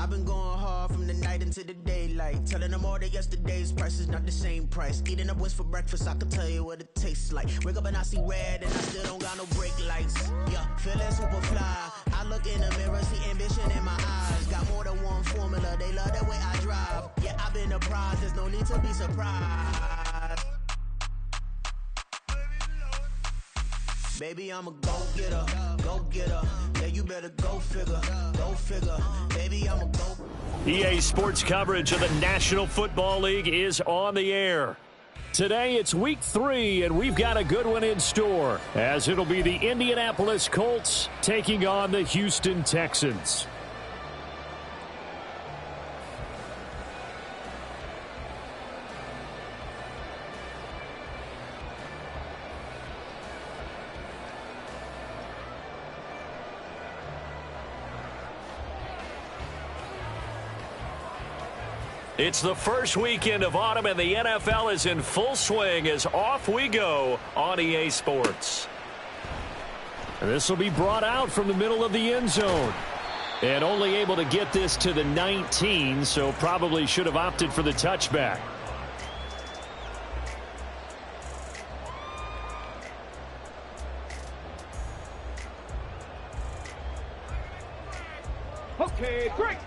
I've been going hard from the night into the daylight, telling them all that yesterday's price is not the same price. Eating up wings for breakfast, I can tell you what it tastes like. Wake up and I see red and I still don't got no brake lights. Yeah, feeling super fly. I look in the mirror, see ambition in my eyes. Got more than one formula, they love the way I drive. Yeah, I've been a prize, there's no need to be surprised. Baby, I'm a go-getter, go-getter. Yeah, you better go figure, go figure. Baby, I'm a go. EA Sports coverage of the National Football League is on the air. Today it's week 3, and we've got a good one in store, as it'll be the Indianapolis Colts taking on the Houston Texans. It's the first weekend of autumn, and the NFL is in full swing as off we go on EA Sports. And this will be brought out from the middle of the end zone. And only able to get this to the 19, so probably should have opted for the touchback. Okay, great.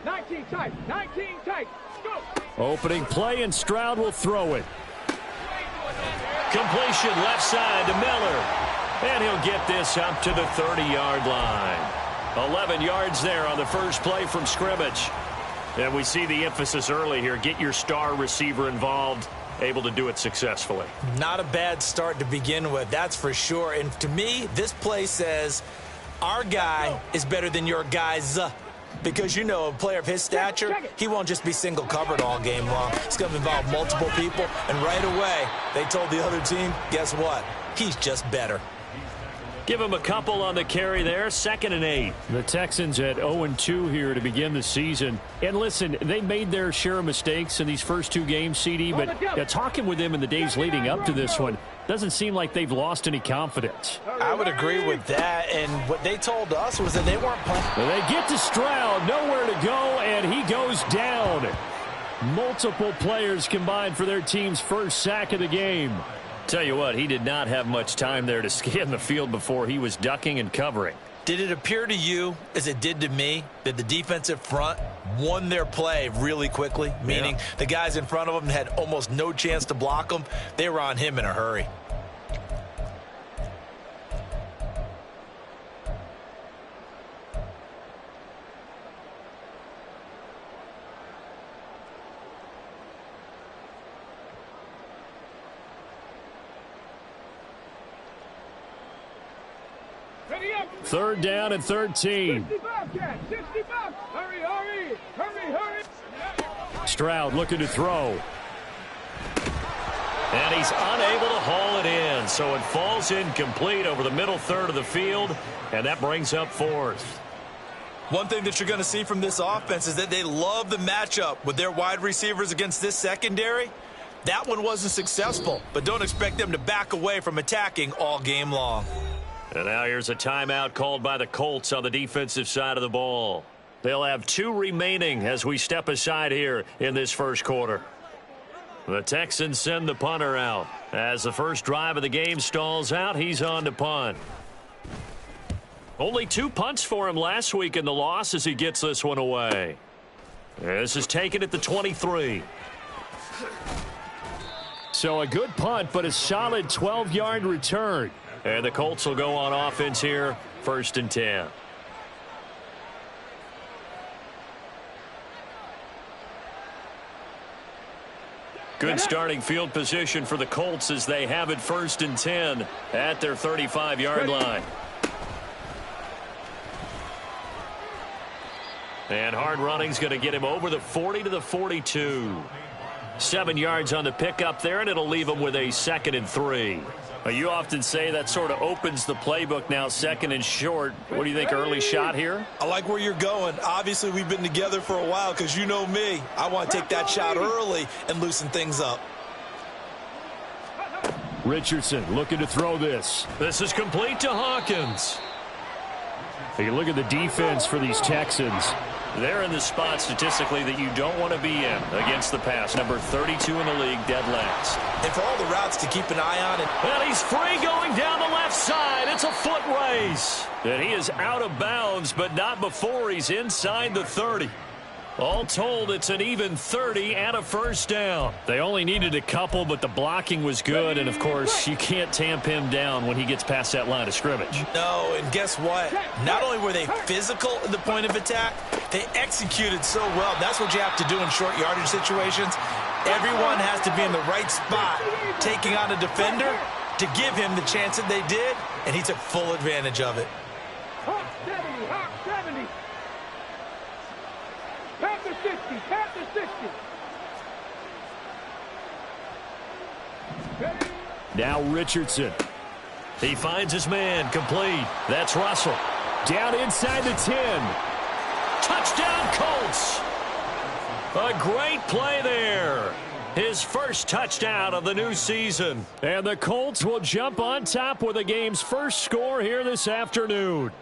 19 tight, 19 tight, go! Opening play, and Stroud will throw it. Completion left side to Miller. And he'll get this up to the 30-yard line. 11 yards there on the first play from scrimmage. And we see the emphasis early here. Get your star receiver involved. Able to do it successfully. Not a bad start to begin with, that's for sure. And to me, this play says our guy is better than your guys. Because, you know, a player of his stature, he won't just be single covered all game long. It's going to involve multiple people. And right away, they told the other team, guess what? He's just better. Give him a couple on the carry there. 2nd and 8. The Texans at 0-2 here to begin the season. And listen, they made their share of mistakes in these first 2 games, CD, but talking with them in the days leading up to this one, doesn't seem like they've lost any confidence. I would agree with that, and what they told us was that they weren't playing. They get to Stroud, nowhere to go, and he goes down. Multiple players combined for their team's first sack of the game. Tell you what, he did not have much time there to scan the field before he was ducking and covering. Did it appear to you, as it did to me, that the defensive front won their play really quickly? Meaning the guys in front of them had almost no chance to block them. They were on him in a hurry. Third down and 13. 60 bucks. Hurry, hurry, hurry, hurry. Stroud looking to throw. And he's unable to haul it in, so it falls incomplete over the middle third of the field, and that brings up 4th. One thing that you're going to see from this offense is that they love the matchup with their wide receivers against this secondary. That one wasn't successful, but don't expect them to back away from attacking all game long. And now here's a timeout called by the Colts on the defensive side of the ball. They'll have 2 remaining as we step aside here in this first quarter. The Texans send the punter out. As the first drive of the game stalls out, he's on to punt. Only 2 punts for him last week in the loss as he gets this one away. This is taken at the 23. So a good punt, but a solid 12-yard return. And the Colts will go on offense here, 1st and 10. Good starting field position for the Colts as they have it 1st and 10 at their 35-yard line. And hard running's going to get him over the 40 to the 42. 7 yards on the pickup there, and it'll leave him with a 2nd and 3. You often say that sort of opens the playbook now, 2nd and short. What do you think, early shot here? I like where you're going. Obviously, we've been together for a while because you know me. I want to take that shot early and loosen things up. Richardson looking to throw this. This is complete to Hawkins. You look at the defense for these Texans. They're in the spot statistically that you don't want to be in against the pass. Number 32 in the league, dead last. And for all the routes to keep an eye on. And he's free going down the left side. It's a foot race. And he is out of bounds, but not before he's inside the 30. All told, it's an even 30 and a first down. They only needed a couple, but the blocking was good. And, of course, you can't tamp him down when he gets past that line of scrimmage. No, and guess what? Not only were they physical at the point of attack, they executed so well. That's what you have to do in short yardage situations. Everyone has to be in the right spot, taking on a defender to give him the chance that they did, and he took full advantage of it. Hawk 70, Hawk 70. Pat the 60, pat the 60. Now Richardson. He finds his man, complete. That's Russell. Down inside the 10. Touchdown, Colts. A great play there. His first touchdown of the new season. And the Colts will jump on top with the game's first score here this afternoon.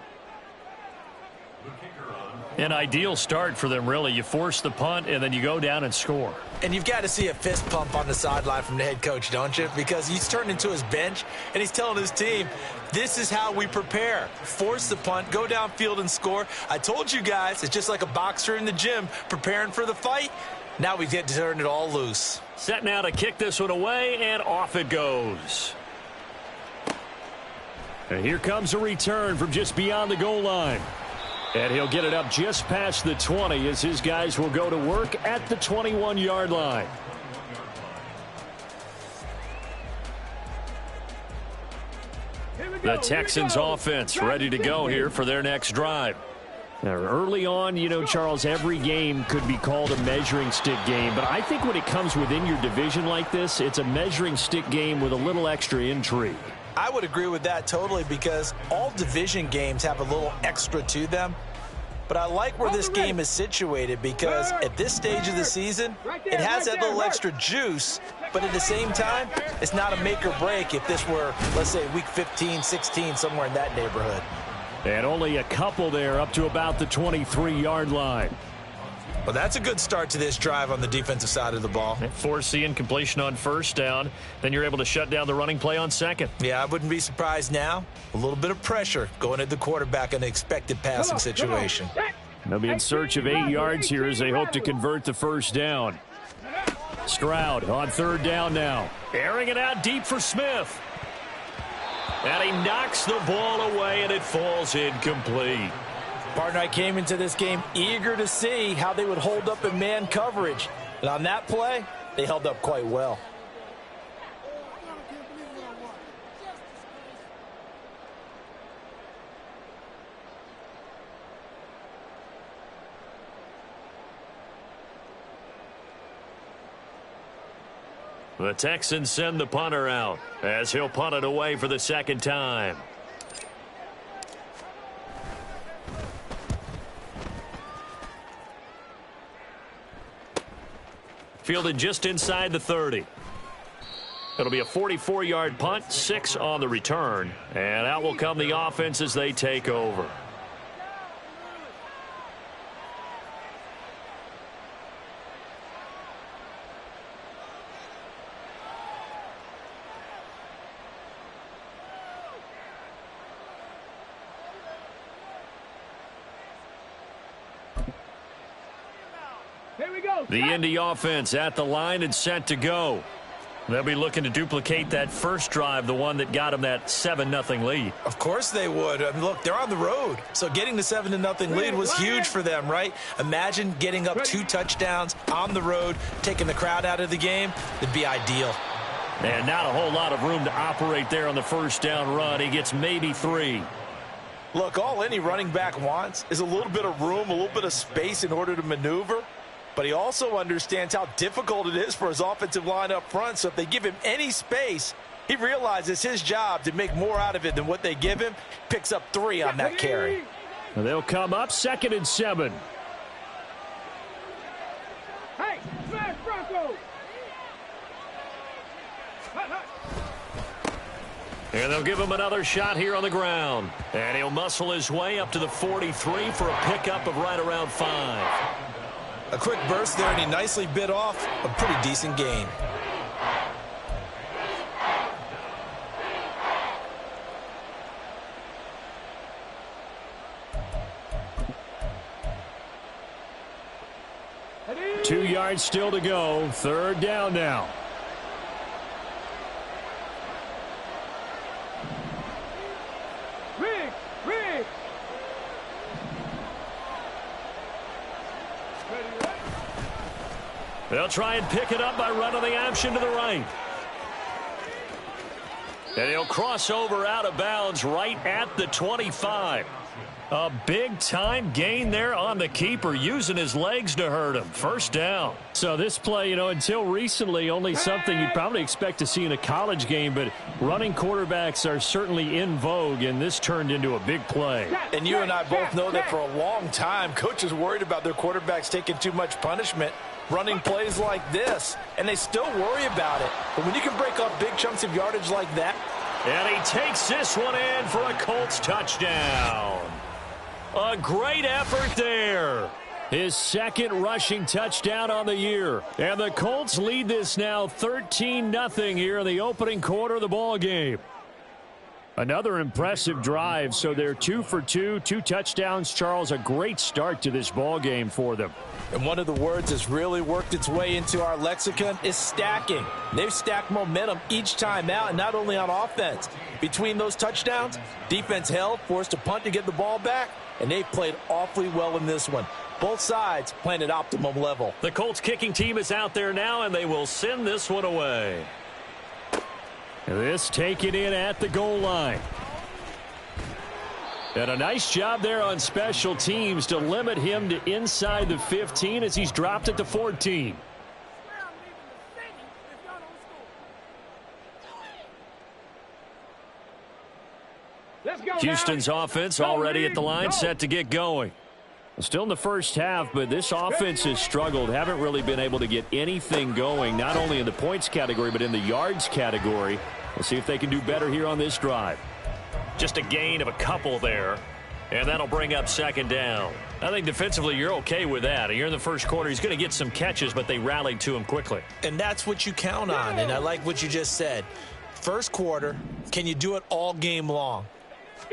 An ideal start for them, really. You force the punt, and then you go down and score. And you've got to see a fist pump on the sideline from the head coach, don't you? Because he's turned into his bench, and he's telling his team, this is how we prepare. Force the punt, go downfield and score. I told you guys, it's just like a boxer in the gym preparing for the fight. Now we get to turn it all loose. Set now to kick this one away, and off it goes. And here comes a return from just beyond the goal line. And he'll get it up just past the 20 as his guys will go to work at the 21-yard line. The Texans offense ready to go here for their next drive. Now, early on, you know, Charles, every game could be called a measuring stick game. But I think when it comes within your division like this, it's a measuring stick game with a little extra intrigue. I would agree with that totally because all division games have a little extra to them. But I like where this game is situated because at this stage of the season, it has that little extra juice. But at the same time, it's not a make or break if this were, let's say, week 15, 16, somewhere in that neighborhood. And only a couple there up to about the 23-yard line. Well, that's a good start to this drive on the defensive side of the ball. Force the incompletion on first down. Then you're able to shut down the running play on second. Yeah, I wouldn't be surprised now. A little bit of pressure going at the quarterback in an expected passing situation. They'll be in search of 8 yards here as they hope to convert the first down. Stroud on third down now. Airing it out deep for Smith. And he knocks the ball away, and it falls incomplete. Partner, I came into this game eager to see how they would hold up in man coverage. And on that play, they held up quite well. The Texans send the punter out as he'll punt it away for the second time. Fielded just inside the 30. It'll be a 44-yard punt, 6 on the return. And out will come the offense as they take over. The Indy offense at the line and set to go. They'll be looking to duplicate that first drive, the one that got them that 7-0 lead. Of course they would. I mean, look, they're on the road. So getting the 7-0 lead was huge for them, right? Imagine getting up 2 touchdowns on the road, taking the crowd out of the game. It'd be ideal. And not a whole lot of room to operate there on the first down run. He gets maybe 3. Look, all any running back wants is a little bit of room, a little bit of space in order to maneuver. But he also understands how difficult it is for his offensive line up front. So if they give him any space, he realizes his job to make more out of it than what they give him. Picks up 3 on that carry. And they'll come up 2nd and 7. Hey, smash Bronco! And they'll give him another shot here on the ground. And he'll muscle his way up to the 43 for a pickup of right around 5. A quick burst there, and he nicely bit off a pretty decent gain. Ready? 2 yards still to go. 3rd down now. Riggs. They'll try and pick it up by running the option to the right. And he'll cross over out of bounds right at the 25. A big-time gain there on the keeper, using his legs to hurt him. 1st down. So this play, until recently, only something you'd probably expect to see in a college game, but running quarterbacks are certainly in vogue, and this turned into a big play. And you and I both know that for a long time, coaches worried about their quarterbacks taking too much punishment running plays like this, and they still worry about it. But when you can break up big chunks of yardage like that. And he takes this one in for a Colts touchdown. A great effort there. His 2nd rushing touchdown on the year. And the Colts lead this now 13-0 here in the opening quarter of the ball game. Another impressive drive, so they're 2 for 2, 2 touchdowns. Charles, a great start to this ball game for them. And one of the words that's really worked its way into our lexicon is stacking. They've stacked momentum each time out, and not only on offense. Between those touchdowns, defense held, forced a punt to get the ball back, and they've played awfully well in this one. Both sides playing at optimum level. The Colts kicking team is out there now, and they will send this one away. This taken in at the goal line. And a nice job there on special teams to limit him to inside the 15 as he's dropped at the 14. Houston's offense already at the line, set to get going. Still in the first half, but this offense has struggled. Haven't really been able to get anything going, not only in the points category, but in the yards category. We'll see if they can do better here on this drive. Just a gain of a couple there, and that'll bring up 2nd down. I think defensively you're okay with that. You're in the first quarter. He's going to get some catches, but they rallied to him quickly. And that's what you count on, and I like what you just said. First quarter, can you do it all game long?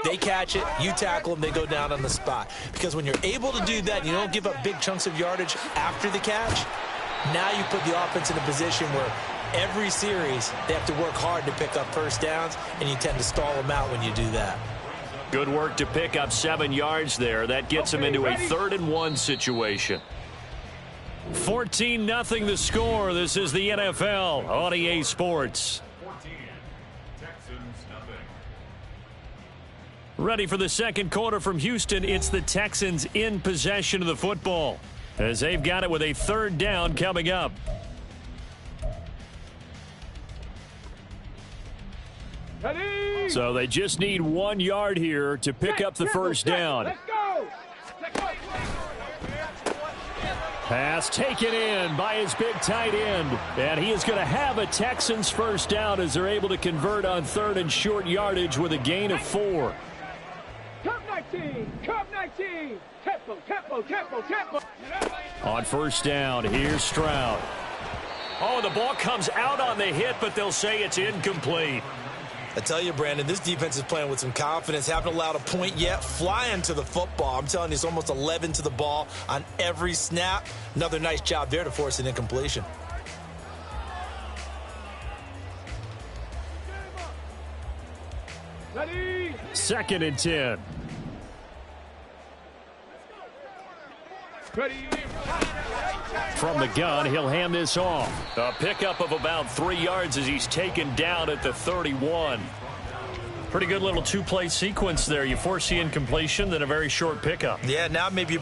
They catch it, you tackle them, they go down on the spot. Because when you're able to do that and you don't give up big chunks of yardage after the catch, now you put the offense in a position where every series they have to work hard to pick up 1st downs, and you tend to stall them out when you do that. Good work to pick up 7 yards there. That gets him into a 3rd and 1 situation. 14-0 the score. This is the NFL on EA Sports. Ready for the second quarter from Houston. It's the Texans in possession of the football as they've got it with a 3rd down coming up. Ready? So they just need 1 yard here to pick up the first down. Let's go. Pass taken in by his big tight end. And he is going to have a Texans first down as they're able to convert on 3rd and short yardage with a gain of 4. Cup 19. Tempo. On first down, here's Stroud. Oh, the ball comes out on the hit, but they'll say it's incomplete. I tell you, Brandon, this defense is playing with some confidence. Haven't allowed a point yet. Flying to the football. I'm telling you, it's almost 11 to the ball on every snap. Another nice job there to force an incompletion. Ready? 2nd and 10. Ready? From the gun, he'll hand this off. A pickup of about 3 yards as he's taken down at the 31. Pretty good little 2-play sequence there. You force the incompletion, then a very short pickup. Yeah, now maybe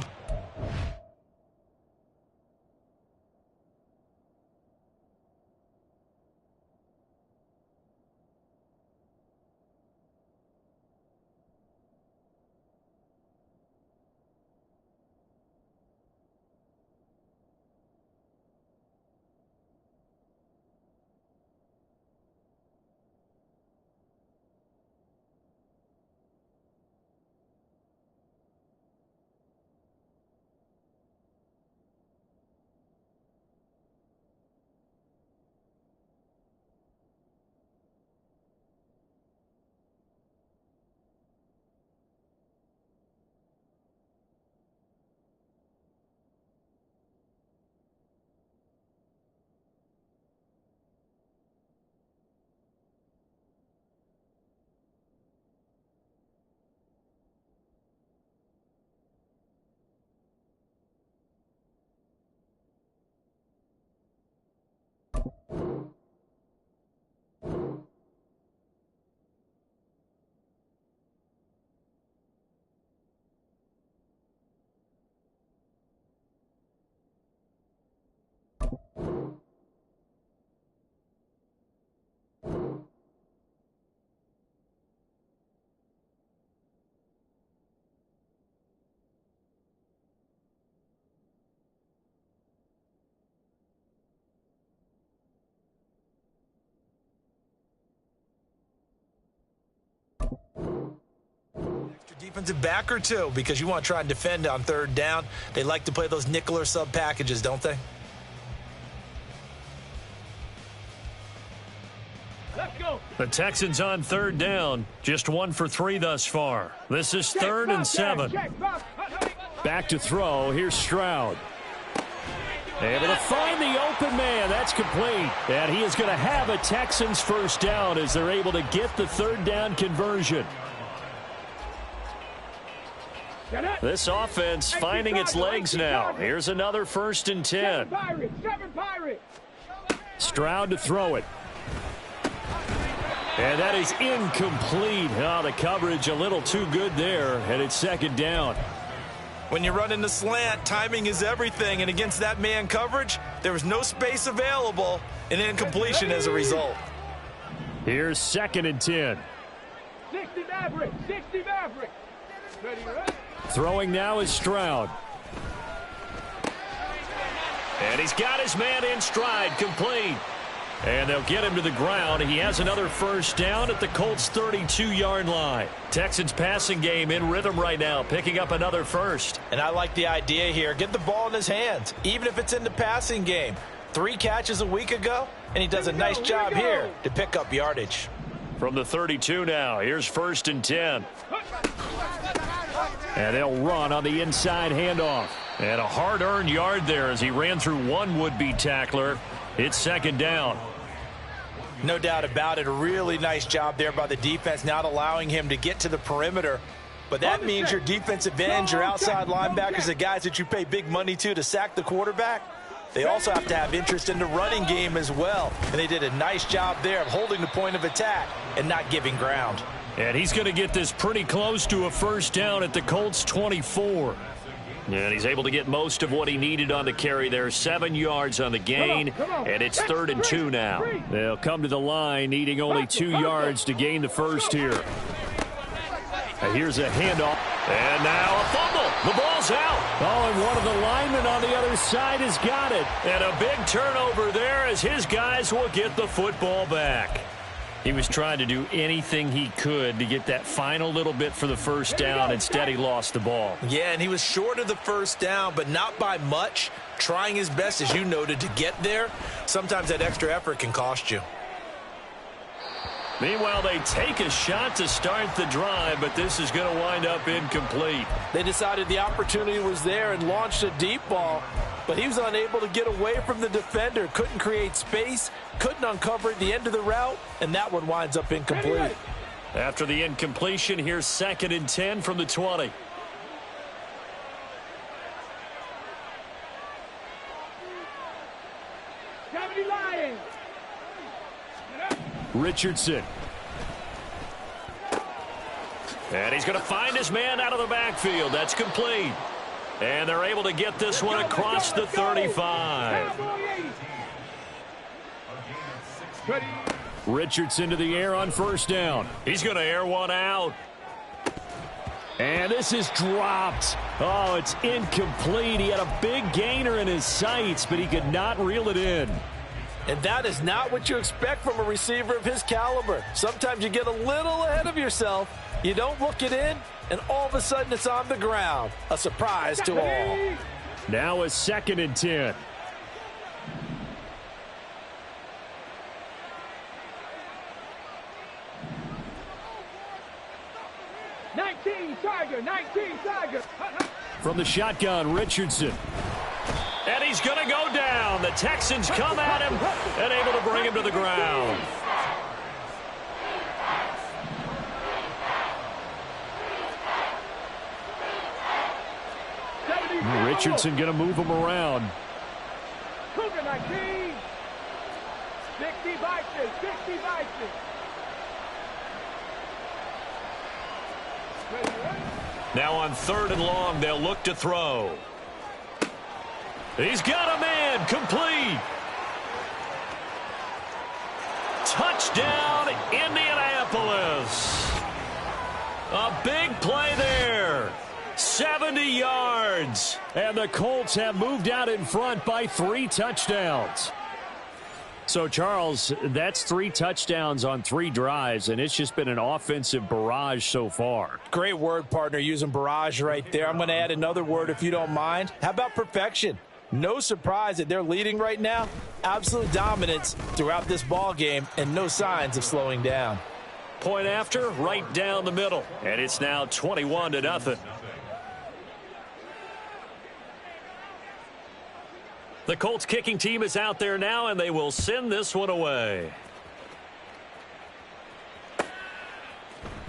Defensive back or two, because you want to try and defend on third down. They like to play those nickel or sub packages, don't they? Let's go. The Texans on third down, just 1 for 3 thus far. This is 3rd and 7. Back to throw. Here's Stroud. Able to find the open man. That's complete. And he is going to have a Texans first down as they're able to get the third down conversion. This offense finding its legs now. Here's another 1st and 10. Stroud to throw it. And that is incomplete. Oh, the coverage a little too good there, and it's 2nd down. When you run in the slant, timing is everything, and against that man coverage, there was no space available, and incompletion as a result. Here's 2nd and 10. 60 Maverick, 60 Maverick. Ready, right? Throwing now is Stroud. And he's got his man in stride, complete. And they'll get him to the ground. He has another first down at the Colts' 32-yard line. Texans passing game in rhythm right now, picking up another first. And I like the idea here. Get the ball in his hands, even if it's in the passing game. 3 catches a week ago, and he does a nice job here to pick up yardage. From the 32 now, here's 1st and 10. And they'll run on the inside handoff. And a hard-earned yard there as he ran through one would-be tackler. It's 2nd down. No doubt about it. A really nice job there by the defense, not allowing him to get to the perimeter. But that means your defensive ends, your outside linebackers, the guys that you pay big money to sack the quarterback, they also have to have interest in the running game as well. And they did a nice job there of holding the point of attack and not giving ground. And he's going to get this pretty close to a first down at the Colts' 24. And he's able to get most of what he needed on the carry there. 7 yards on the gain, and it's 3rd and 2 now. They'll come to the line, needing only 2 yards to gain the first here. Here's a handoff, and now a fumble. The ball's out. Oh, and one of the linemen on the other side has got it. And a big turnover there as his guys will get the football back. He was trying to do anything he could to get that final little bit for the first down. Instead, he lost the ball. Yeah, and he was short of the first down, but not by much. Trying his best, as you noted, to get there. Sometimes that extra effort can cost you. Meanwhile, they take a shot to start the drive, but this is going to wind up incomplete. They decided the opportunity was there and launched a deep ball, but he was unable to get away from the defender. Couldn't create space, couldn't uncover the end of the route, and that one winds up incomplete. After the incompletion, here's 2nd and 10 from the 20. Richardson. And he's going to find his man out of the backfield. That's complete. And they're able to get this one across the 35. Richardson to the air on first down. He's going to air one out. And this is dropped. Oh, it's incomplete. He had a big gainer in his sights, but he could not reel it in. And that is not what you expect from a receiver of his caliber. Sometimes you get a little ahead of yourself. You don't look it in, and all of a sudden it's on the ground. A surprise to all. Now a 2nd and 10. Tiger. From the shotgun, Richardson. And he's going to go down. The Texans come at him and able to bring him to the ground. Richardson going to move him around. Now on 3rd and long, they'll look to throw. He's got a man, complete. Touchdown, Indianapolis. A big play there. 70 yards. And the Colts have moved out in front by 3 touchdowns. So, Charles, that's 3 touchdowns on 3 drives, and it's just been an offensive barrage so far. Great word, partner, using barrage right there. I'm going to add another word if you don't mind. How about perfection? No surprise that they're leading right now. Absolute dominance throughout this ball game and no signs of slowing down. Point after, right down the middle. And it's now 21-0. The Colts kicking team is out there now, and they will send this one away.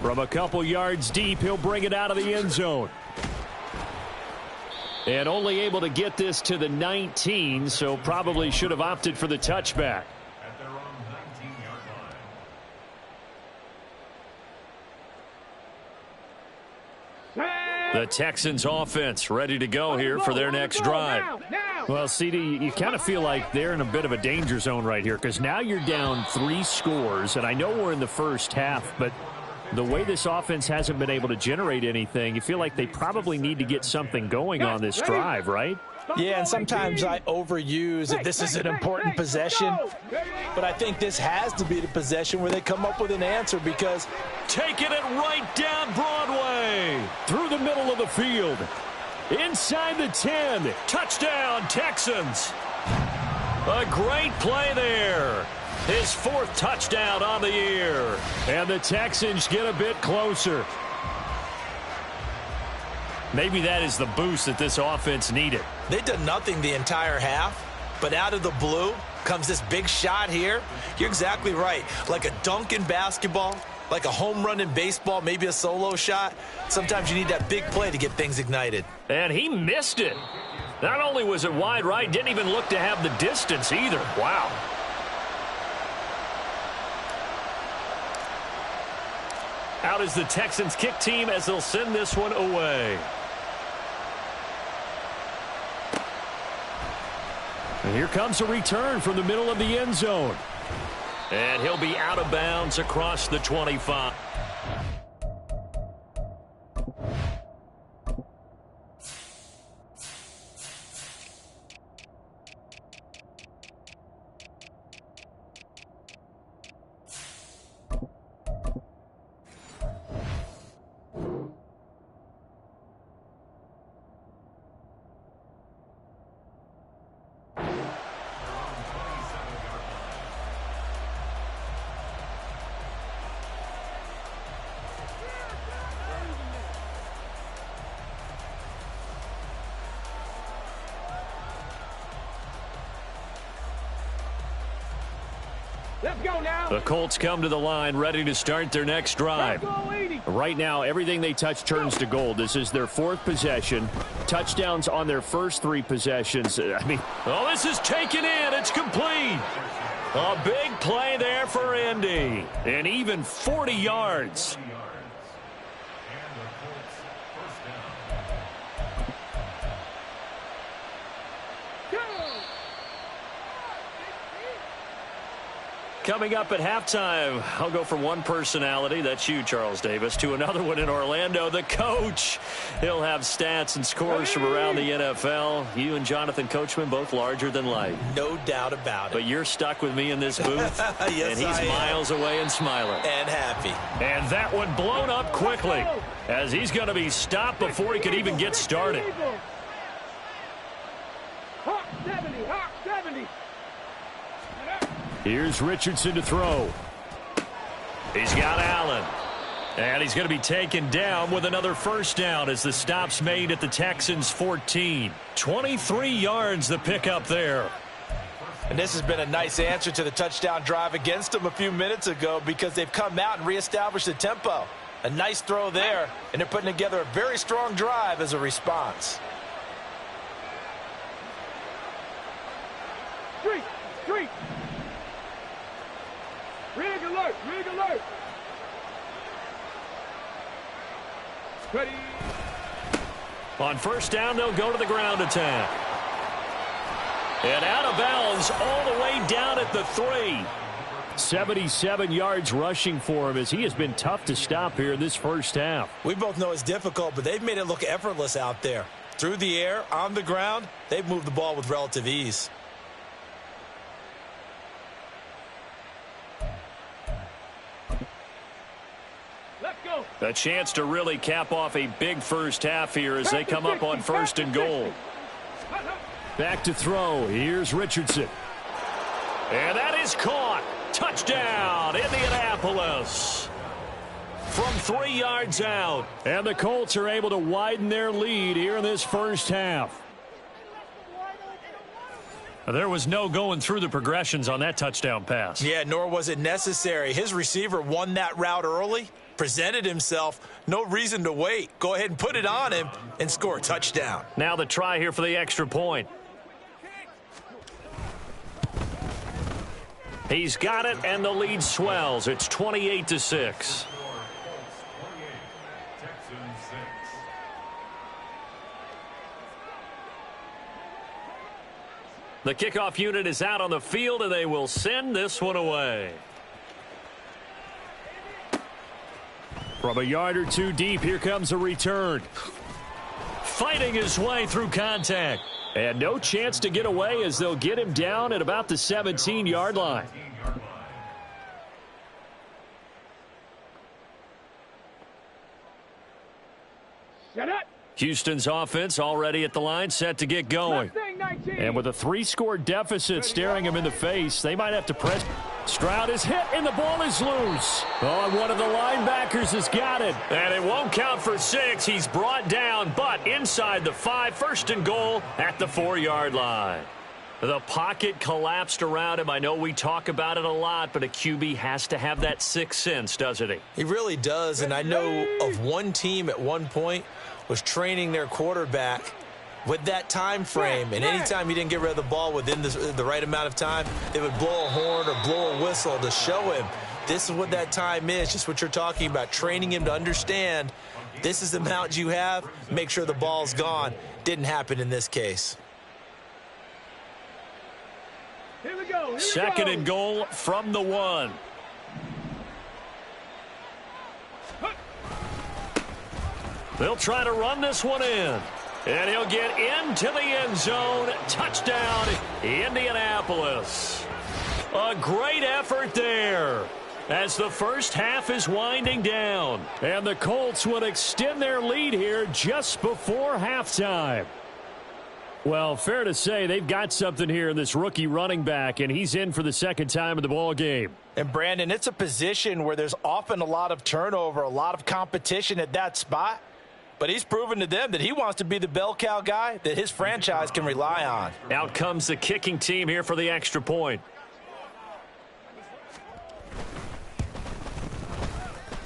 From a couple yards deep, he'll bring it out of the end zone. And only able to get this to the 19, so probably should have opted for the touchback. The Texans offense ready to go here for their next drive. Well, CD, you kind of feel like they're in a bit of a danger zone right here because now you're down 3 scores, and I know we're in the first half, but the way this offense hasn't been able to generate anything, you feel like they probably need to get something going on this drive, right? Yeah, and sometimes I overuse that this is an important possession, but I think this has to be the possession where they come up with an answer because taking it right down Broadway through the middle of the field. Inside the 10. Touchdown, Texans. A great play there. His 4th touchdown on the year. And the Texans get a bit closer. Maybe that is the boost that this offense needed. They did nothing the entire half, but out of the blue comes this big shot here. You're exactly right. Like a dunk in basketball, like a home run in baseball, maybe a solo shot. Sometimes you need that big play to get things ignited. And he missed it. Not only was it wide right, didn't even look to have the distance either. Wow. Out is the Texans kick team as they'll send this one away. And here comes a return from the middle of the end zone. And he'll be out of bounds across the 25. Let's go now. The Colts come to the line ready to start their next drive. Right now, everything they touch turns to gold. This is their 4th possession. Touchdowns on their first 3 possessions. I mean, oh, this is taken in. It's complete. A big play there for Indy. And even 40 yards. Coming up at halftime, I'll go from one personality, that's you, Charles Davis, to another one in Orlando, the coach. He'll have stats and scores from around the NFL. You and Jonathan Coachman, both larger than life. No doubt about it. But you're stuck with me in this booth, yes, and he's miles away and smiling. And happy. And that one blown up quickly, as he's going to be stopped before he could even get started. Hawk 70, Hawk 70. Here's Richardson to throw. He's got Allen. And he's going to be taken down with another first down as the stop's made at the Texans' 14. 23 yards the pickup there. And this has been a nice answer to the touchdown drive against them a few minutes ago because they've come out and reestablished the tempo. A nice throw there, and they're putting together a very strong drive as a response. Street. alert. Rig alert. Ready. On first down, they'll go to the ground attack. And out of bounds all the way down at the 3. 77 yards rushing for him as he has been tough to stop here in this first half. We both know it's difficult, but they've made it look effortless out there. Through the air, on the ground, they've moved the ball with relative ease. Let's go. A chance to really cap off a big first half here as they come up on first and goal. Back to throw. Here's Richardson. And that is caught. Touchdown, Indianapolis. From 3 yards out. And the Colts are able to widen their lead here in this first half. There was no going through the progressions on that touchdown pass. Yeah, nor was it necessary. His receiver won that route early, presented himself, no reason to wait. Go ahead and put it on him and score a touchdown. Now the try here for the extra point. He's got it, and the lead swells. It's 28-6. The kickoff unit is out on the field, and they will send this one away. From a yard or two deep, here comes a return. Fighting his way through contact. And no chance to get away as they'll get him down at about the 17-yard line. Shut up. Houston's offense already at the line, set to get going. And with a 3-score deficit staring him in the face, they might have to press. Stroud is hit, and the ball is loose. Oh, and one of the linebackers has got it. And it won't count for 6. He's brought down, but inside the 5, first and goal at the 4-yard line. The pocket collapsed around him. I know we talk about it a lot, but a QB has to have that sixth sense, doesn't he? He really does, and I know of one team at one point was training their quarterback with that time frame, and anytime he didn't get rid of the ball within the right amount of time, they would blow a horn or blow a whistle to show him this is what that time is, just what you're talking about, training him to understand this is the amount you have, make sure the ball's gone. Didn't happen in this case. Here we go. Second and goal from the 1. They'll try to run this one in. And he'll get into the end zone. Touchdown, Indianapolis. A great effort there as the first half is winding down. And the Colts will extend their lead here just before halftime. Well, fair to say they've got something here in this rookie running back, and he's in for the second time in the ball game. And, Brandon, it's a position where there's often a lot of turnover, a lot of competition at that spot. But he's proven to them that he wants to be the bell cow guy that his franchise can rely on. Out comes the kicking team here for the extra point.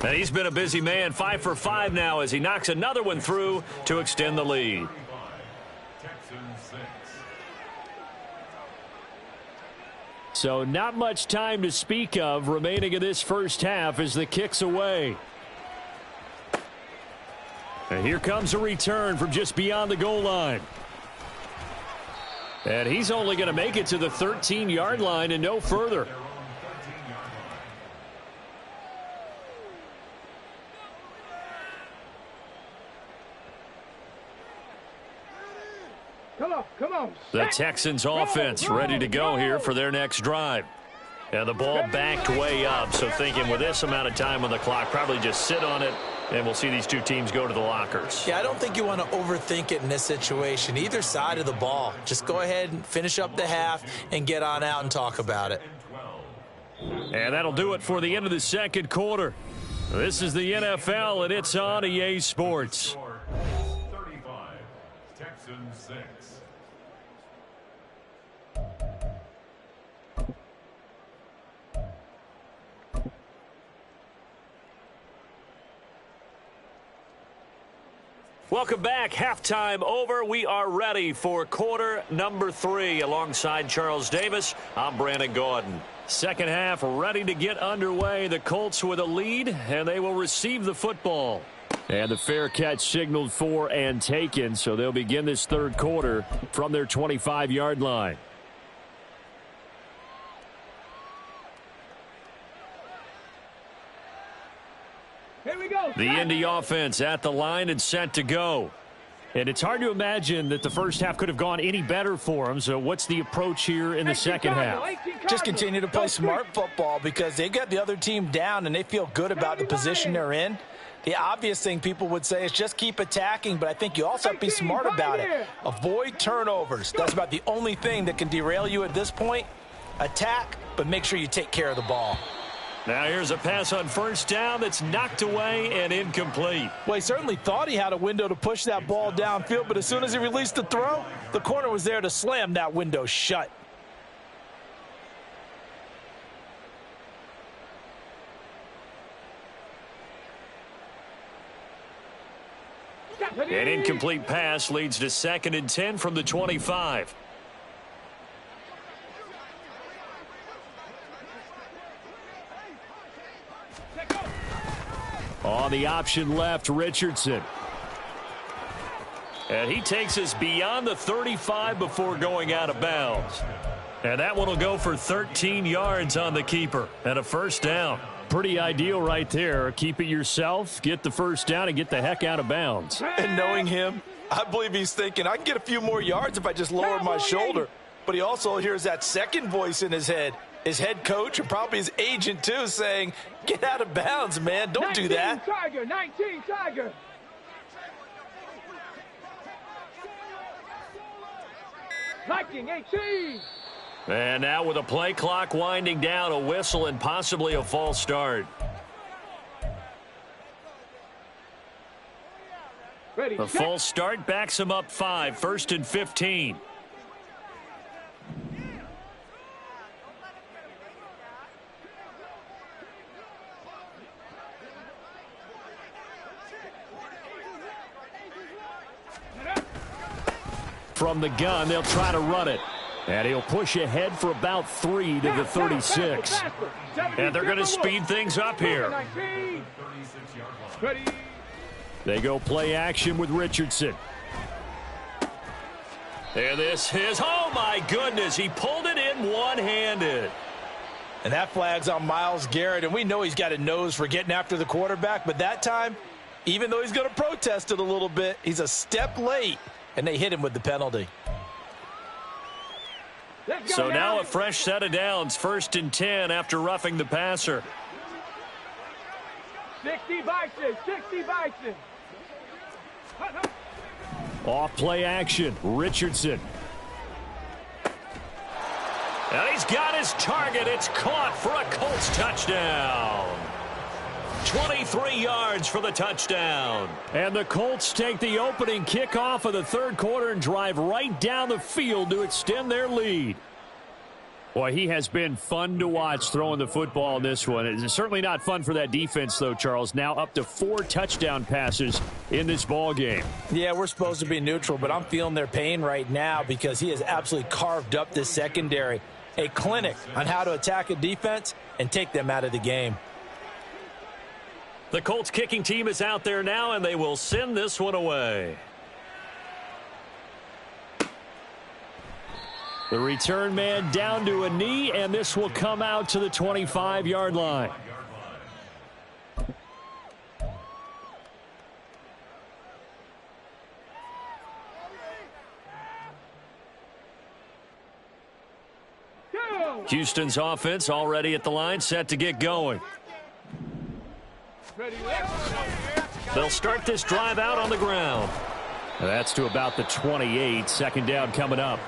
And he's been a busy man, 5 for 5 now as he knocks another one through to extend the lead. So not much time to speak of remaining in this first half as the kick's away. And here comes a return from just beyond the goal line. And he's only going to make it to the 13-yard line and no further. Come on. The Texans offense ready to go here for their next drive. And the ball backed way up, so thinking with this amount of time on the clock, probably just sit on it, and we'll see these two teams go to the lockers. Yeah, I don't think you want to overthink it in this situation. Either side of the ball. Just go ahead and finish up the half and get on out and talk about it. And that'll do it for the end of the second quarter. This is the NFL, and it's on EA Sports. 35, Texans 6. Welcome back. Halftime over. We are ready for quarter number 3. Alongside Charles Davis, I'm Brandon Gordon. Second half ready to get underway. The Colts with a lead, and they will receive the football. And the fair catch signaled for and taken, so they'll begin this third quarter from their 25-yard line. Here we go. The Indy offense at the line and set to go. And it's hard to imagine that the first half could have gone any better for them. So what's the approach here in the second half? Just continue to play smart football because they got the other team down and they feel good about the position they're in. The obvious thing people would say is just keep attacking, but I think you also have to be smart about it. Avoid turnovers. That's about the only thing that can derail you at this point. Attack, but make sure you take care of the ball. Now here's a pass on first down that's knocked away and incomplete. Well, he certainly thought he had a window to push that ball downfield, but as soon as he released the throw, the corner was there to slam that window shut. An incomplete pass leads to 2nd and 10 from the 25. On the option left, Richardson. And he takes us beyond the 35 before going out of bounds. And that one will go for 13 yards on the keeper and a first down. Pretty ideal right there. Keep it yourself, get the first down, and get the heck out of bounds. And knowing him, I believe he's thinking, I can get a few more yards if I just lower my shoulder. But he also hears that second voice in his head. His head coach and probably his agent, too, saying, get out of bounds, man. Don't do that. 19 Tiger, 19 Tiger. Viking 18. And now with a play clock winding down, a whistle and possibly a false start. Ready, The false start backs him up 5, 1st and 15. From the gun, they'll try to run it. And he'll push ahead for about 3 to the 36. And they're going to speed things up here. They go play action with Richardson. And this is, oh my goodness, he pulled it in one-handed. And that flag's on Myles Garrett, and we know he's got a nose for getting after the quarterback, but that time, even though he's going to protest it a little bit, he's a step late, and they hit him with the penalty. So now a fresh set of downs, 1st and 10 after roughing the passer. 60 Bison, 60 Bison. Off play action, Richardson. And he's got his target. It's caught for a Colts touchdown. 23 yards for the touchdown. And the Colts take the opening kickoff of the third quarter and drive right down the field to extend their lead. Boy, he has been fun to watch throwing the football in this one. It's certainly not fun for that defense, though, Charles. Now up to 4 touchdown passes in this ball game. Yeah, we're supposed to be neutral, but I'm feeling their pain right now because he has absolutely carved up this secondary. A clinic on how to attack a defense and take them out of the game. The Colts kicking team is out there now, and they will send this one away. The return man down to a knee, and this will come out to the 25-yard line. Houston's offense already at the line, set to get going. They'll start this drive out on the ground. That's to about the 28. Second down coming up.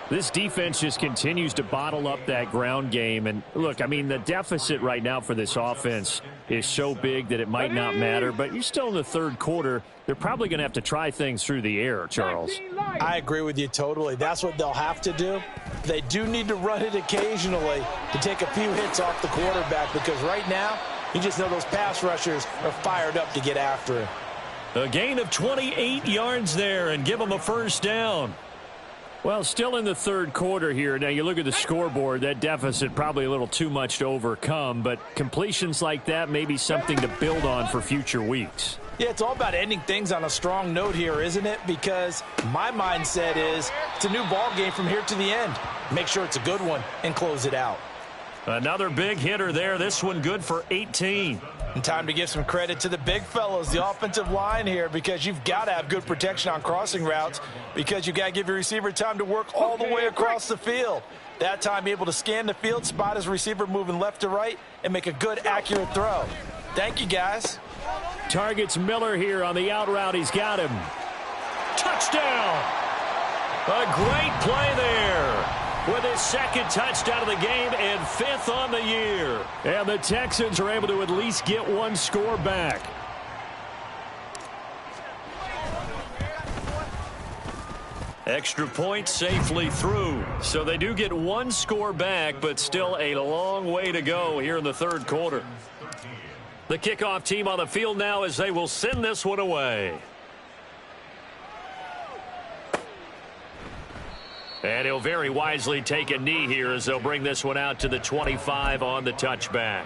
This defense just continues to bottle up that ground game. And look, I mean, the deficit right now for this offense is so big that it might not matter. But you're still in the third quarter. They're probably going to have to try things through the air, Charles. I agree with you totally. That's what they'll have to do. They do need to run it occasionally to take a few hits off the quarterback because right now, you just know those pass rushers are fired up to get after him. A gain of 28 yards there and give them a first down. Well, still in the third quarter here. Now, you look at the scoreboard, that deficit probably a little too much to overcome, but completions like that may be something to build on for future weeks. Yeah, it's all about ending things on a strong note here, isn't it? Because my mindset is it's a new ball game from here to the end. Make sure it's a good one and close it out. Another big hitter there. This one good for 18. And time to give some credit to the big fellows, the offensive line here, because you've got to have good protection on crossing routes because you've got to give your receiver time to work all the way across the field. That time, be able to scan the field, spot his receiver moving left to right, and make a good, accurate throw. Thank you, guys. Targets Miller here on the out route. He's got him. Touchdown! A great play there. With his second touchdown of the game and 5th on the year. And the Texans are able to at least get one score back. Extra point safely through. So they do get one score back, but still a long way to go here in the third quarter. The kickoff team on the field now as they will send this one away. And he'll very wisely take a knee here as they'll bring this one out to the 25 on the touchback.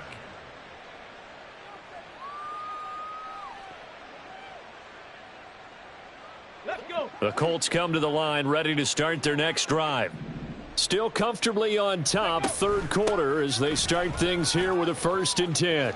Let's go. The Colts come to the line ready to start their next drive. Still comfortably on top, third quarter as they start things here with a 1st and 10.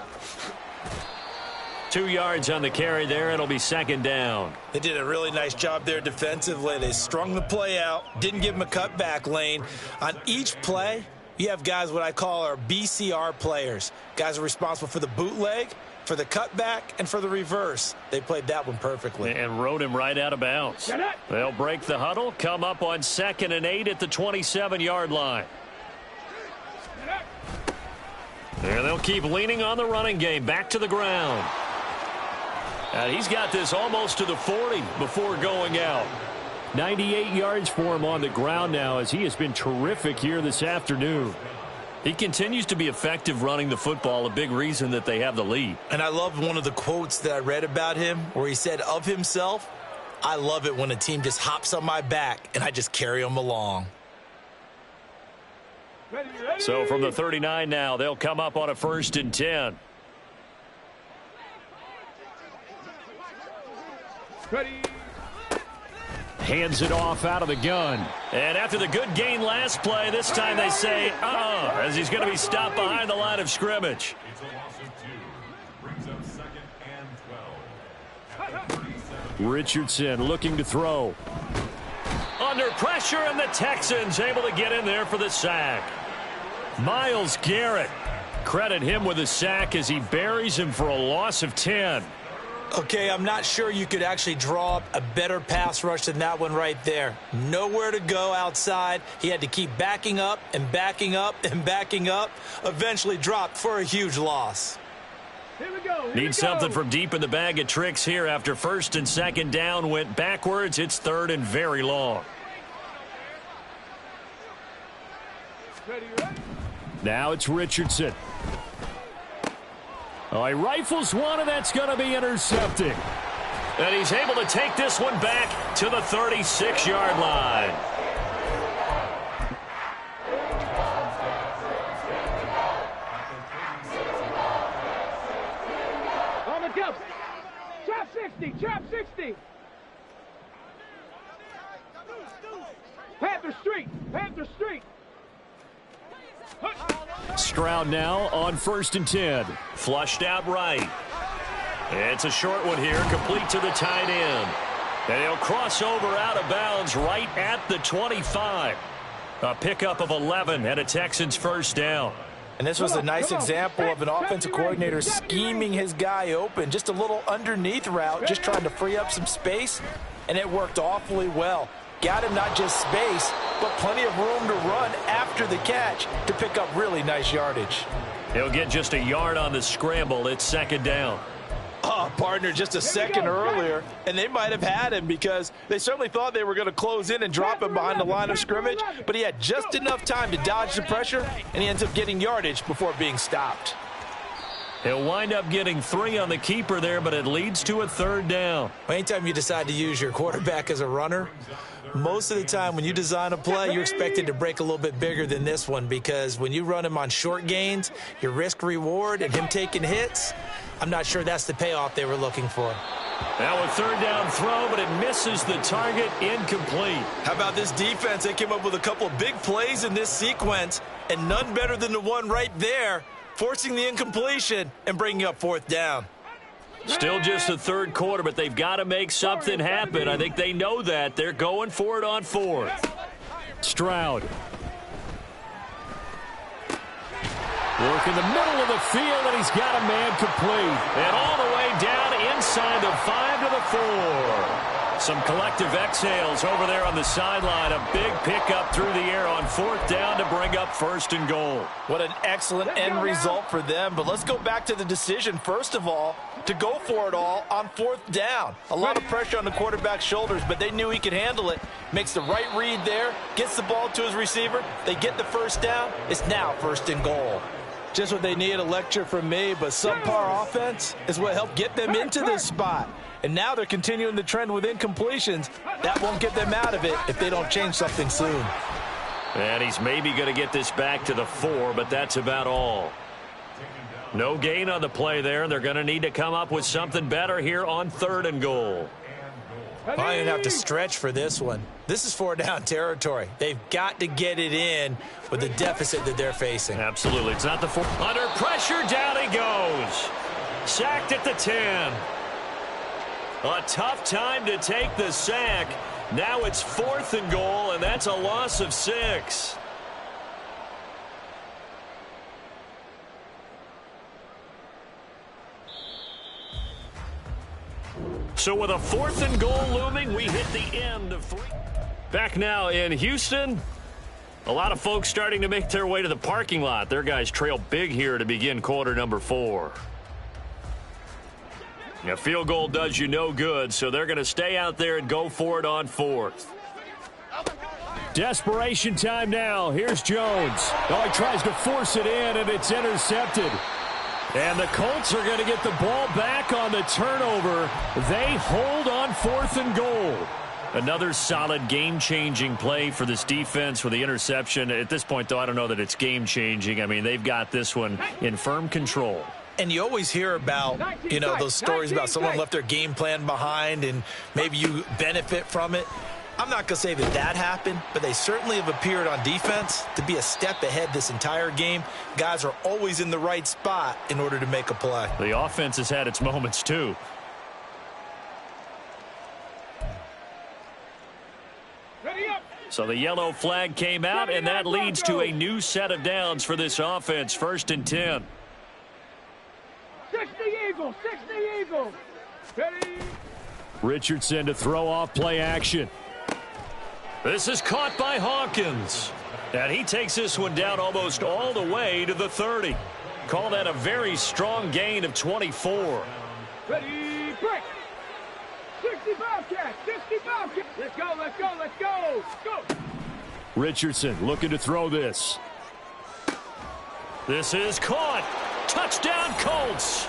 2 yards on the carry there. It'll be 2nd down. They did a really nice job there defensively. They strung the play out, didn't give him a cutback lane. On each play, you have guys what I call our BCR players. Guys are responsible for the bootleg, for the cutback, and for the reverse. They played that one perfectly. And rode him right out of bounds. They'll break the huddle, come up on 2nd and 8 at the 27-yard line. And they'll keep leaning on the running game. Back to the ground. And he's got this almost to the 40 before going out. 98 yards for him on the ground now as he has been terrific here this afternoon. He continues to be effective running the football, a big reason that they have the lead. And I love one of the quotes that I read about him where he said of himself, I love it when a team just hops on my back and I just carry them along. So from the 39 now, they'll come up on a 1st and 10. Ready. Hands it off out of the gun. And after the good gain last play, this time they say, as he's going to be stopped behind the line of scrimmage. It's a loss of 2. Brings up 2nd and 12. Richardson looking to throw. Under pressure, and the Texans able to get in there for the sack. Myles Garrett. Credit him with a sack as he buries him for a loss of 10. Okay, I'm not sure you could actually draw up a better pass rush than that one right there. Nowhere to go outside. He had to keep backing up and backing up and backing up. Eventually dropped for a huge loss. Here we go. Need something from deep in the bag of tricks here after 1st and 2nd down. Went backwards. It's 3rd and very long. Ready. Now it's Richardson. Oh, he rifles one, and that's going to be intercepted. And he's able to take this one back to the 36-yard line. On the go. Trap 60. Trap 60. Panther Street. Panther Street. Stroud now on 1st and 10. Flushed out right. It's a short one here, complete to the tight end. And he'll cross over out of bounds right at the 25. A pickup of 11 and a Texans 1st down. And this was a nice example of an offensive coordinator scheming his guy open. Just a little underneath route, just trying to free up some space, and it worked awfully well. Got him not just space, but plenty of room to run after the catch to pick up really nice yardage. He'll get just a yard on the scramble. It's 2nd down. Oh, partner, just a second earlier, and they might have had him because they certainly thought they were going to close in and drop him behind the line of scrimmage, but he had just enough time to dodge the pressure, and he ends up getting yardage before being stopped. He'll wind up getting 3 on the keeper there, but it leads to a 3rd down. Anytime you decide to use your quarterback as a runner, most of the time when you design a play, you're expected to break a little bit bigger than this one, because when you run him on short gains, your risk-reward and him taking hits, I'm not sure that's the payoff they were looking for. Now a 3rd down throw, but it misses the target, incomplete. How about this defense? They came up with a couple of big plays in this sequence, and none better than the one right there, forcing the incompletion and bringing up 4th down. Still just the 3rd quarter, but they've got to make something happen. I think they know that. They're going for it on 4th. Stroud. Work in the middle of the field, and he's got a man complete. And all the way down inside the 5 to the 4. Some collective exhales over there on the sideline. A big pickup through the air on 4th down to bring up 1st and goal. What an excellent end result for them. But let's go back to the decision, first of all, to go for it all on 4th down. A lot of pressure on the quarterback's shoulders, but they knew he could handle it. Makes the right read there, gets the ball to his receiver. They get the 1st down. It's now 1st and goal. Just what they need, a lecture from me, but subpar offense is what helped get them into this spot. And now they're continuing the trend with incompletions. That won't get them out of it if they don't change something soon. And he's maybe going to get this back to the 4, but that's about all. No gain on the play there. They're going to need to come up with something better here on 3rd and goal. I didn't have to stretch for this one. This is 4 down territory. They've got to get it in with the deficit that they're facing. Absolutely. It's not the 4. Under pressure, down he goes. Sacked at the 10. A tough time to take the sack. Now it's 4th and goal, and that's a loss of 6. So with a 4th and goal looming, we hit the end of 3. Back now in Houston. A lot of folks starting to make their way to the parking lot. Their guys trail big here to begin quarter number 4. A field goal does you no good, so they're going to stay out there and go for it on 4th. Desperation time now. Here's Jones. Oh, he tries to force it in, and it's intercepted. And the Colts are going to get the ball back on the turnover. They hold on 4th and goal. Another solid game-changing play for this defense with the interception. At this point, though, I don't know that it's game-changing. I mean, they've got this one in firm control. And you always hear about, those stories about someone left their game plan behind and maybe you benefit from it. I'm not going to say that happened, but they certainly have appeared on defense to be a step ahead this entire game. Guys are always in the right spot in order to make a play. The offense has had its moments, too. So the yellow flag came out, and that leads to a new set of downs for this offense. 1st and 10. 60 Eagles, 60 Eagles. Ready. Richardson to throw off play action. This is caught by Hawkins. And he takes this one down almost all the way to the 30. Call that a very strong gain of 24. Ready, break. 65 cats, 65 cats. Let's go, let's go, let's go. Go. Richardson looking to throw this. This is caught. Touchdown, Colts.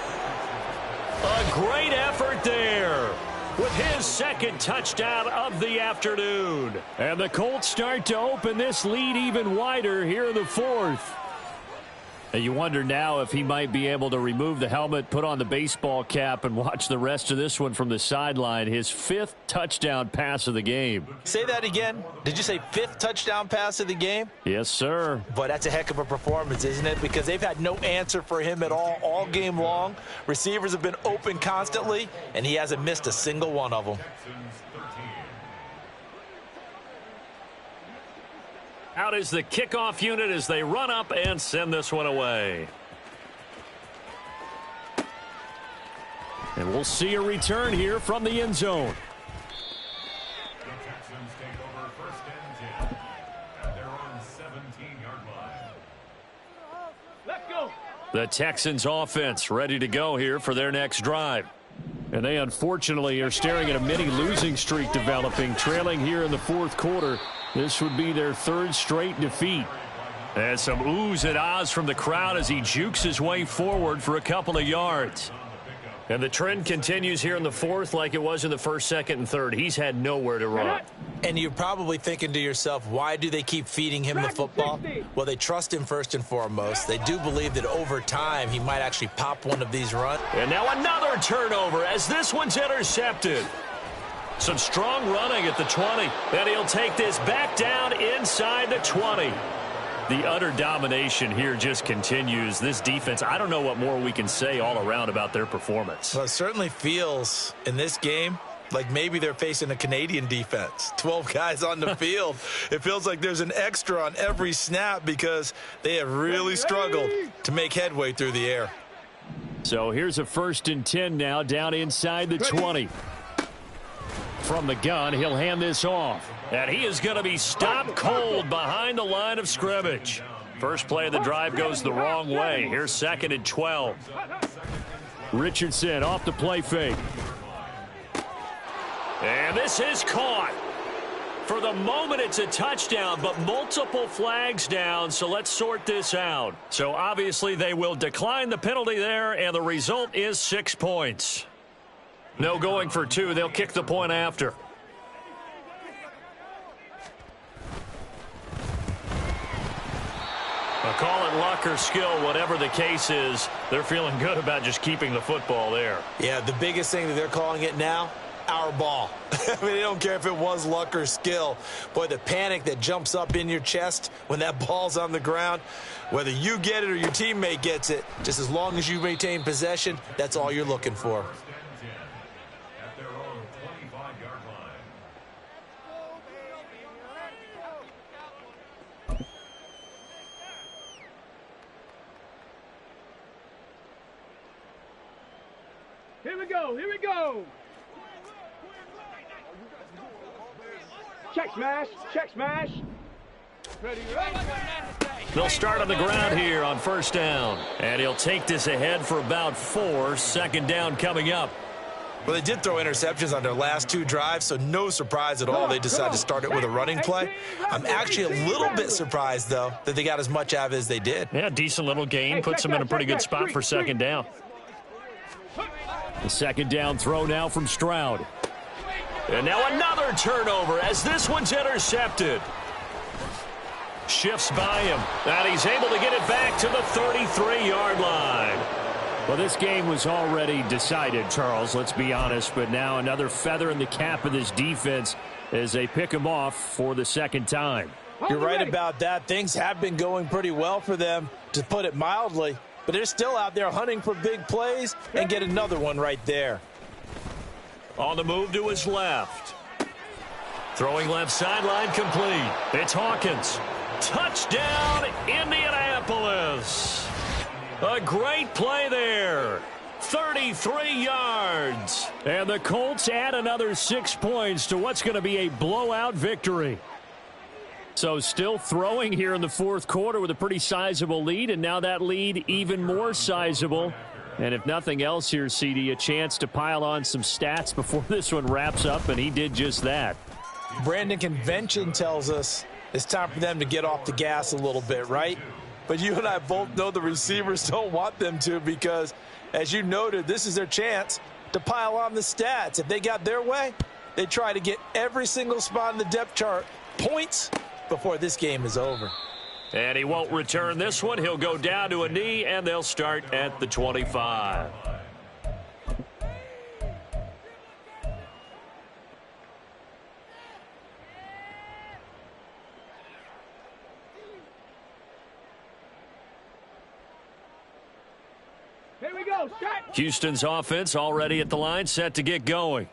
A great effort there with his 2nd touchdown of the afternoon. And the Colts start to open this lead even wider here in the 4th. And you wonder now if he might be able to remove the helmet, put on the baseball cap, and watch the rest of this one from the sideline. His 5th touchdown pass of the game. Say that again. Did you say 5th touchdown pass of the game? Yes, sir. But that's a heck of a performance, isn't it? Because they've had no answer for him at all game long. Receivers have been open constantly, and he hasn't missed a single one of them. Out is the kickoff unit as they run up and send this one away. And we'll see a return here from the end zone. The Texans take over 1st and 10 at their own 17-yard line. Let's go. The Texans offense ready to go here for their next drive. And they unfortunately are staring at a mini losing streak developing, trailing here in the 4th quarter. This would be their 3rd straight defeat. And some oohs and ahs from the crowd as he jukes his way forward for a couple of yards. And the trend continues here in the fourth like it was in the first, second, and third. He's had nowhere to run. And you're probably thinking to yourself, why do they keep feeding him the football? Well, they trust him first and foremost. They do believe that over time he might actually pop one of these runs. And now another turnover as this one's intercepted. Some strong running at the 20. And he'll take this back down inside the 20. The utter domination here just continues. This defense, I don't know what more we can say all around about their performance. Well, it certainly feels in this game like maybe they're facing a Canadian defense. 12 guys on the field. It feels like there's an extra on every snap because they have really struggled to make headway through the air. So here's a 1st and 10 now down inside the 20. From the gun, he'll hand this off. And he is going to be stopped cold behind the line of scrimmage. First play of the drive goes the wrong way. Here's 2nd and 12. Richardson off the play fake. And this is caught. For the moment, it's a touchdown, but multiple flags down, so let's sort this out. So obviously they will decline the penalty there, and the result is 6 points. No going for 2. They'll kick the point after. Call it luck or skill, whatever the case is. They're feeling good about just keeping the football there. Yeah, the biggest thing that they're calling it now, our ball. I mean, they don't care if it was luck or skill. Boy, the panic that jumps up in your chest when that ball's on the ground, whether you get it or your teammate gets it, just as long as you maintain possession, that's all you're looking for. At their own 25-yard line. Here we go, here we go. Check smash, check smash. They'll start on the ground here on 1st down. And he'll take this ahead for about 4. 2nd down coming up. Well, they did throw interceptions on their last 2 drives, so no surprise at all they decided to start it with a running play. I'm actually a little bit surprised, though, that they got as much out of it as they did. Yeah, decent little gain. Puts them in a pretty good spot for 2nd down. The 2nd down throw now from Stroud. And now another turnover as this one's intercepted. Shifts by him. And he's able to get it back to the 33-yard line. Well, this game was already decided, Charles, let's be honest. But now another feather in the cap of this defense as they pick him off for the 2nd time. You're right about that. Things have been going pretty well for them, to put it mildly. But they're still out there hunting for big plays and get another one right there. On the move to his left. Throwing left sideline complete. It's Hawkins. Touchdown, Indianapolis. A great play there. 33 yards. And the Colts add another 6 points to what's going to be a blowout victory. So still throwing here in the 4th quarter with a pretty sizable lead, and now that lead even more sizable. And if nothing else here, CD, a chance to pile on some stats before this one wraps up, and he did just that. Brandon, convention tells us it's time for them to get off the gas a little bit, right? But you and I both know the receivers don't want them to because, as you noted, this is their chance to pile on the stats. If they got their way, they try to get every single spot in the depth chart points before this game is over. And he won't return this one. He'll go down to a knee, and they'll start at the 25. Here we go, set. Houston's offense already at the line, set to get going.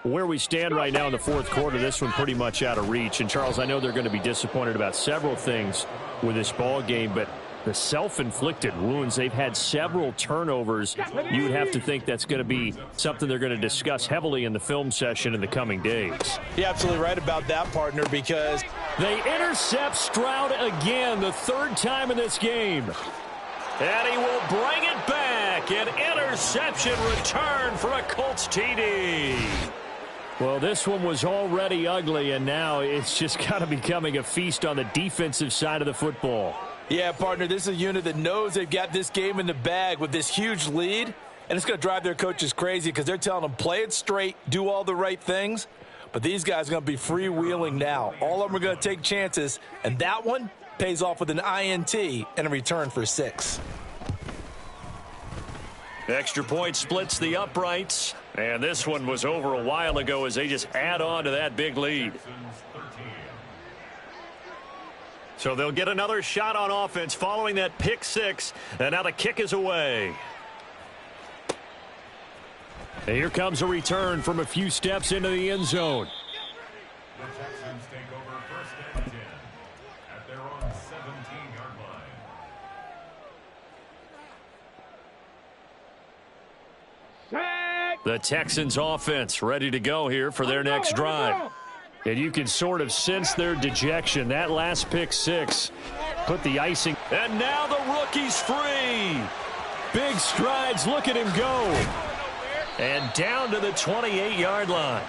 Where we stand right now in the 4th quarter, this one pretty much out of reach. And, Charles, I know they're going to be disappointed about several things with this ball game, but the self-inflicted wounds, they've had several turnovers. You would have to think that's going to be something they're going to discuss heavily in the film session in the coming days. You're absolutely right about that, partner, because they intercept Stroud again, the 3rd time in this game. And he will bring it back. An interception return for a Colts TD. Well, this one was already ugly, and now it's just kind of becoming a feast on the defensive side of the football. Yeah, partner, this is a unit that knows they've got this game in the bag with this huge lead, and it's going to drive their coaches crazy because they're telling them play it straight, do all the right things, but these guys are going to be freewheeling now. All of them are going to take chances, and that one pays off with an INT and a return for 6. Extra point splits the uprights, and this one was over a while ago as they just add on to that big lead. So they'll get another shot on offense following that pick 6, and now the kick is away. And here comes a return from a few steps into the end zone. The Texans take over first and 10 at their own 17-yard line. The Texans offense ready to go here for their next drive. And you can sort of sense their dejection. That last pick 6 put the icing. And now the rookie's free. Big strides. Look at him go. And down to the 28-yard line.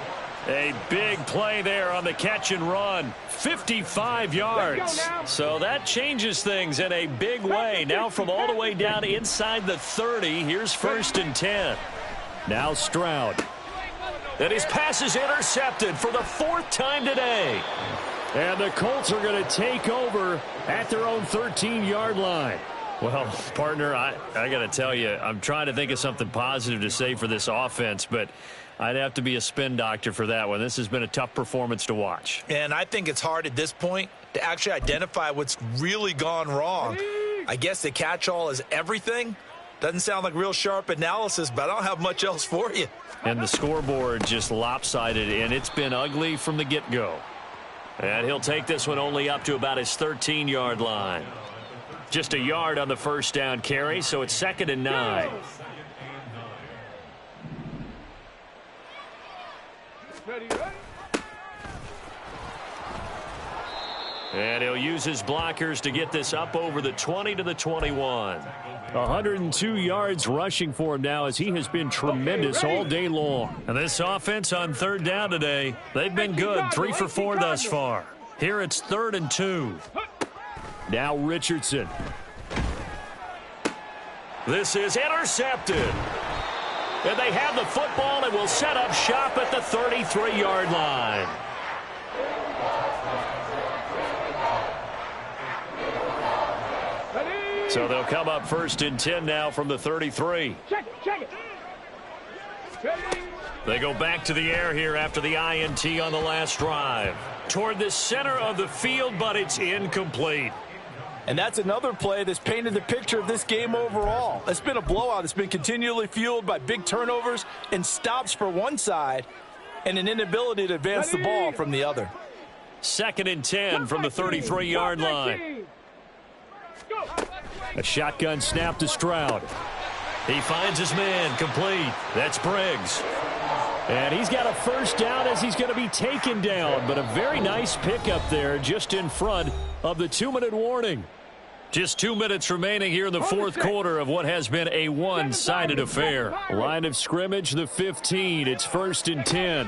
A big play there on the catch and run. 55 yards. So that changes things in a big way. Now from all the way down inside the 30, here's 1st and 10. Now Stroud. And his pass is intercepted for the 4th time today. And the Colts are going to take over at their own 13-yard line. Well, partner, I got to tell you, I'm trying to think of something positive to say for this offense, but I'd have to be a spin doctor for that one. This has been a tough performance to watch. And I think it's hard at this point to actually identify what's really gone wrong. I guess the catch-all is everything. Doesn't sound like real sharp analysis, but I don't have much else for you. And the scoreboard just lopsided, and it's been ugly from the get-go. And he'll take this one only up to about his 13-yard line. Just a yard on the first down carry, so it's 2nd and 9. And he'll use his blockers to get this up over the 20 to the 21. 102 yards rushing for him now as he has been tremendous all day long. And this offense on 3rd down today, they've been good, 3 for 4 thus far. Here it's 3rd and 2. Now Richardson. This is intercepted. And they have the football and will set up shop at the 33-yard line. So they'll come up 1st and 10 now from the 33. Check it. They go back to the air here after the INT on the last drive. Toward the center of the field, but it's incomplete. And that's another play that's painted the picture of this game overall. It's been a blowout. It's been continually fueled by big turnovers and stops for one side and an inability to advance the ball from the other. 2nd and 10 from the 33-yard line. A shotgun snap to Stroud. He finds his man complete. That's Briggs. And he's got a first down as he's going to be taken down. But a very nice pickup there just in front of the 2-minute warning. Just 2 minutes remaining here in the 4th quarter of what has been a one-sided affair. Line of scrimmage, the 15. It's 1st and 10.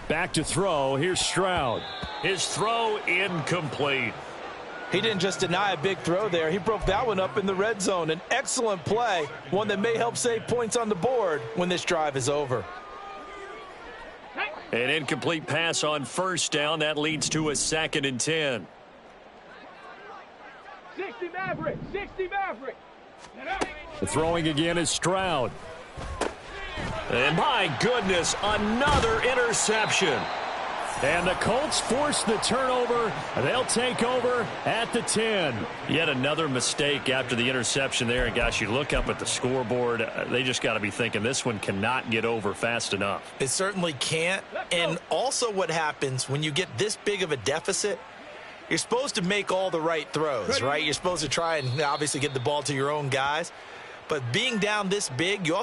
Back to throw. Here's Stroud. His throw incomplete. He didn't just deny a big throw there. He broke that one up in the red zone. An excellent play, one that may help save points on the board when this drive is over. An incomplete pass on 1st down. That leads to a 2nd and 10. 60 Maverick. The throwing again is Stroud. And my goodness, another interception. And the Colts force the turnover. They'll take over at the 10. Yet another mistake after the interception there. And gosh, you look up at the scoreboard, they just got to be thinking this one cannot get over fast enough. It certainly can't. And also what happens when you get this big of a deficit, you're supposed to make all the right throws, right? You're supposed to try and obviously get the ball to your own guys. But being down this big, you also